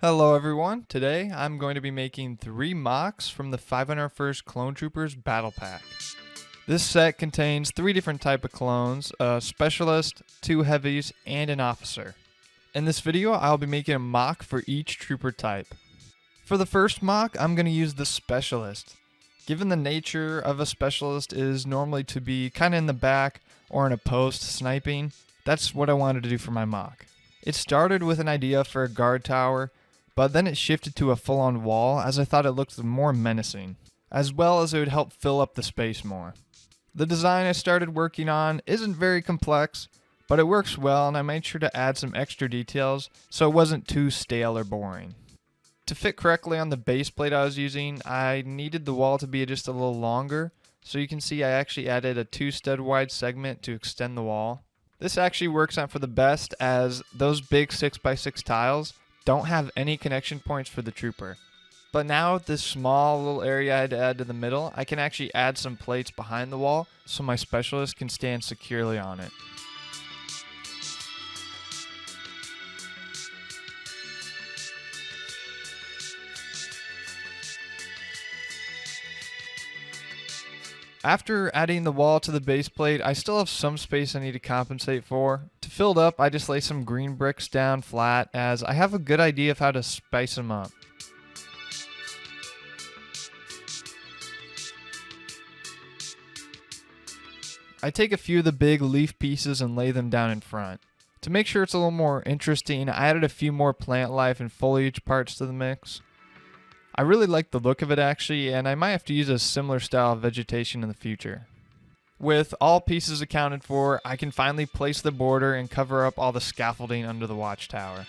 Hello everyone, today I'm going to be making 3 mocks from the 501st Clone Troopers Battle Pack. This set contains 3 different type of clones, a specialist, 2 heavies, and an officer. In this video I'll be making a mock for each trooper type. For the first mock I'm going to use the specialist. Given the nature of a specialist is normally to be kinda in the back or in a post sniping, that's what I wanted to do for my mock. It started with an idea for a guard tower, but then it shifted to a full-on wall as I thought it looked more menacing, as well as it would help fill up the space more. The design I started working on isn't very complex, but it works well and I made sure to add some extra details so it wasn't too stale or boring. To fit correctly on the base plate I was using, I needed the wall to be just a little longer, so you can see I actually added a 2 stud wide segment to extend the wall. This actually works out for the best as those big 6x6 tiles don't have any connection points for the trooper. But now with this small little area I had to add to the middle, I can actually add some plates behind the wall so my specialist can stand securely on it. After adding the wall to the base plate, I still have some space I need to compensate for. To fill it up, I just lay some green bricks down flat as I have a good idea of how to spice them up. I take a few of the big leaf pieces and lay them down in front. To make sure it's a little more interesting, I added a few more plant life and foliage parts to the mix. I really like the look of it actually, and I might have to use a similar style of vegetation in the future. With all pieces accounted for, I can finally place the border and cover up all the scaffolding under the watchtower.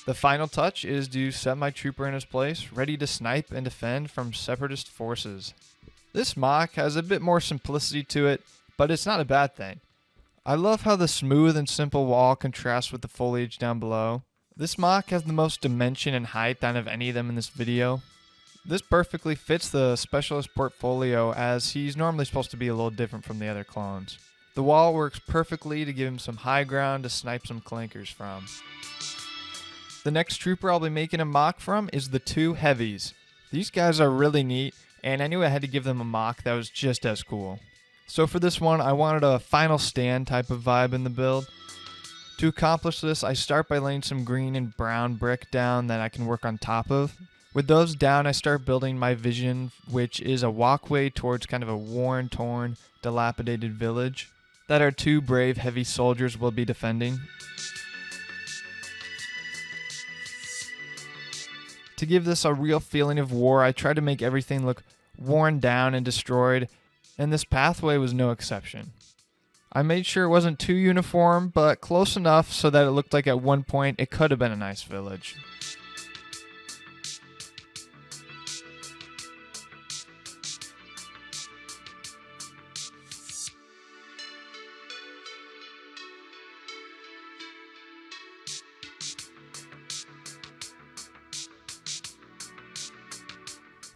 The final touch is to set my trooper in his place, ready to snipe and defend from separatist forces. This mock has a bit more simplicity to it, but it's not a bad thing. I love how the smooth and simple wall contrasts with the foliage down below. This mock has the most dimension and height out of any of them in this video. This perfectly fits the specialist portfolio as he's normally supposed to be a little different from the other clones. The wall works perfectly to give him some high ground to snipe some clankers from. The next trooper I'll be making a mock from is the 2 heavies. These guys are really neat, and I knew I had to give them a mock that was just as cool. So for this one, I wanted a final stand type of vibe in the build. To accomplish this, I start by laying some green and brown brick down that I can work on top of. With those down, I start building my vision, which is a walkway towards kind of a worn, torn, dilapidated village that our 2 brave heavy soldiers will be defending. To give this a real feeling of war, I tried to make everything look worn down and destroyed, and this pathway was no exception. I made sure it wasn't too uniform, but close enough so that it looked like at one point it could have been a nice village.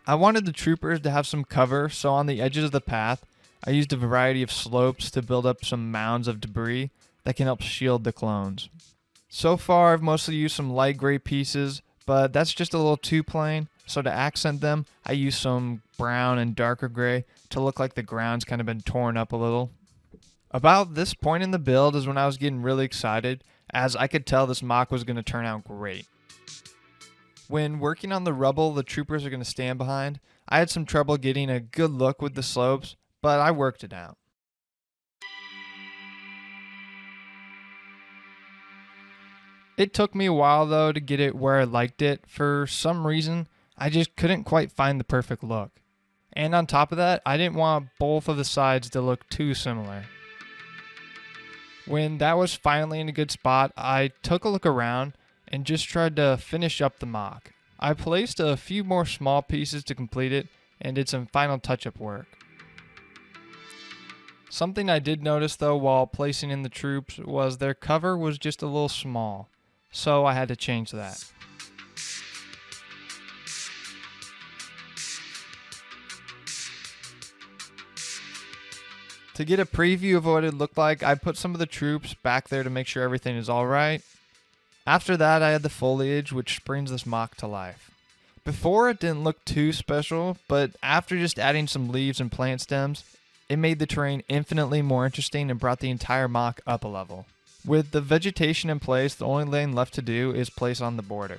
I wanted the troopers to have some cover, so on the edges of the path, I used a variety of slopes to build up some mounds of debris that can help shield the clones. So far, I've mostly used some light gray pieces, but that's just a little too plain, so to accent them, I used some brown and darker gray to look like the ground's kind of been torn up a little. About this point in the build is when I was getting really excited, as I could tell this mock was going to turn out great. When working on the rubble the troopers are going to stand behind, I had some trouble getting a good look with the slopes, but I worked it out. It took me a while though to get it where I liked it. For some reason, I just couldn't quite find the perfect look. And on top of that, I didn't want both of the sides to look too similar. When that was finally in a good spot, I took a look around and just tried to finish up the mock. I placed a few more small pieces to complete it and did some final touch-up work. Something I did notice though while placing in the troops was their cover was just a little small, so I had to change that. To get a preview of what it looked like, I put some of the troops back there to make sure everything is alright. After that, I had the foliage, which brings this MOC to life. Before, it didn't look too special, but after just adding some leaves and plant stems, it made the terrain infinitely more interesting and brought the entire MOC up a level. With the vegetation in place, the only thing left to do is place on the border.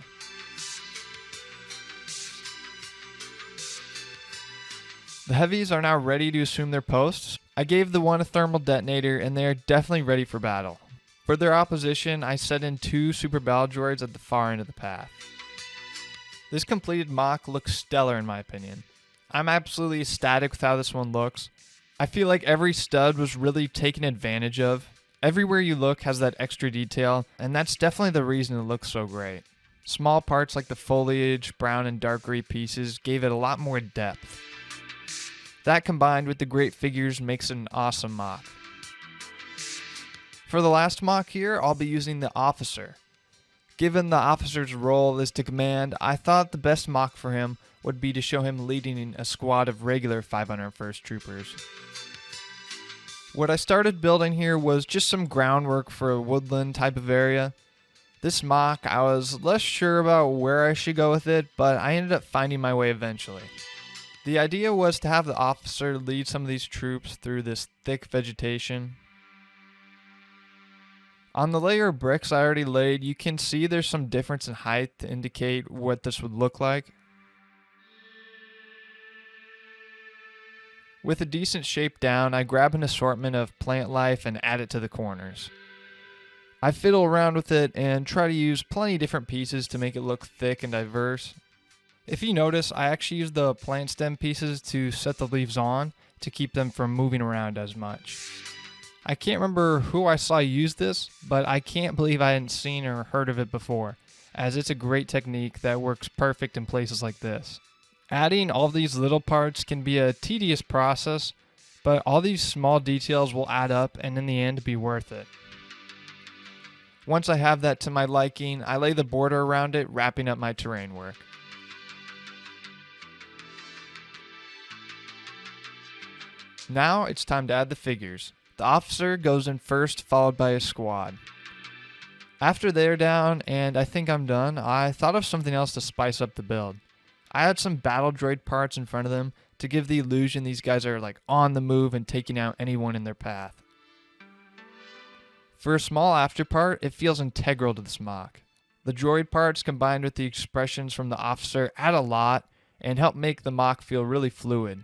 The heavies are now ready to assume their posts. I gave the one a thermal detonator and they are definitely ready for battle. For their opposition, I set in 2 super battle droids at the far end of the path. This completed MOC looks stellar in my opinion. I'm absolutely ecstatic with how this one looks. I feel like every stud was really taken advantage of. Everywhere you look has that extra detail, and that's definitely the reason it looks so great. Small parts like the foliage, brown and dark gray pieces gave it a lot more depth. That combined with the great figures makes it an awesome MOC. For the last MOC here, I'll be using the officer. Given the officer's role is to command, I thought the best MOC for him would be to show him leading a squad of regular 501st troopers. What I started building here was just some groundwork for a woodland type of area. This MOC, I was less sure about where I should go with it, but I ended up finding my way eventually. The idea was to have the officer lead some of these troops through this thick vegetation. On the layer of bricks I already laid, you can see there's some difference in height to indicate what this would look like. With a decent shape down, I grab an assortment of plant life and add it to the corners. I fiddle around with it and try to use plenty of different pieces to make it look thick and diverse. If you notice, I actually use the plant stem pieces to set the leaves on to keep them from moving around as much. I can't remember who I saw use this, but I can't believe I hadn't seen or heard of it before, as it's a great technique that works perfect in places like this. Adding all these little parts can be a tedious process, but all these small details will add up and in the end be worth it. Once I have that to my liking, I lay the border around it, wrapping up my terrain work. Now it's time to add the figures. The officer goes in first, followed by his squad. After they're down, and I think I'm done, I thought of something else to spice up the build. I had some battle droid parts in front of them to give the illusion these guys are like on the move and taking out anyone in their path. For a small after part, it feels integral to this MOC. The droid parts combined with the expressions from the officer add a lot and help make the MOC feel really fluid.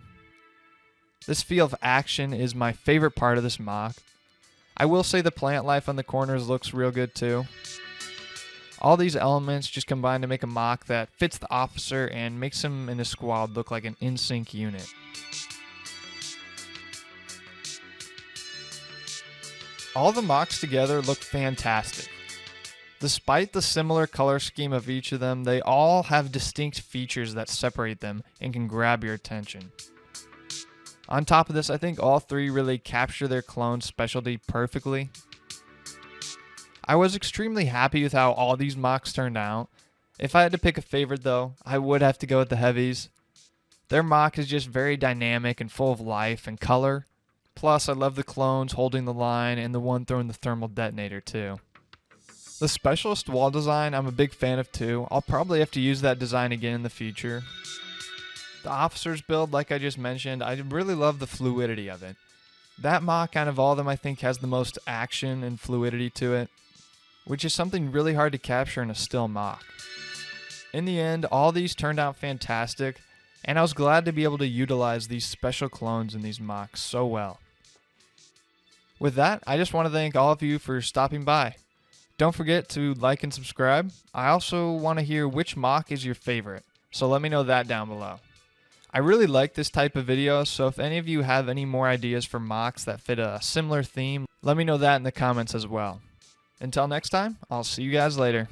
This feel of action is my favorite part of this MOC. I will say the plant life on the corners looks real good too. All these elements just combine to make a MOC that fits the officer and makes him and his squad look like an in-sync unit. All the MOCs together look fantastic. Despite the similar color scheme of each of them, they all have distinct features that separate them and can grab your attention. On top of this, I think all 3 really capture their clone specialty perfectly. I was extremely happy with how all these MOCs turned out. If I had to pick a favorite though, I would have to go with the heavies. Their MOC is just very dynamic and full of life and color. Plus, I love the clones holding the line and the one throwing the thermal detonator too. The specialist wall design I'm a big fan of too. I'll probably have to use that design again in the future. The officer's build, like I just mentioned, I really love the fluidity of it. That MOC out of all of them I think has the most action and fluidity to it, which is something really hard to capture in a still MOC. In the end, all these turned out fantastic, and I was glad to be able to utilize these special clones in these MOCs so well. With that, I just want to thank all of you for stopping by. Don't forget to like and subscribe. I also want to hear which MOC is your favorite, so let me know that down below. I really like this type of video, so if any of you have any more ideas for MOCs that fit a similar theme, let me know that in the comments as well. Until next time, I'll see you guys later.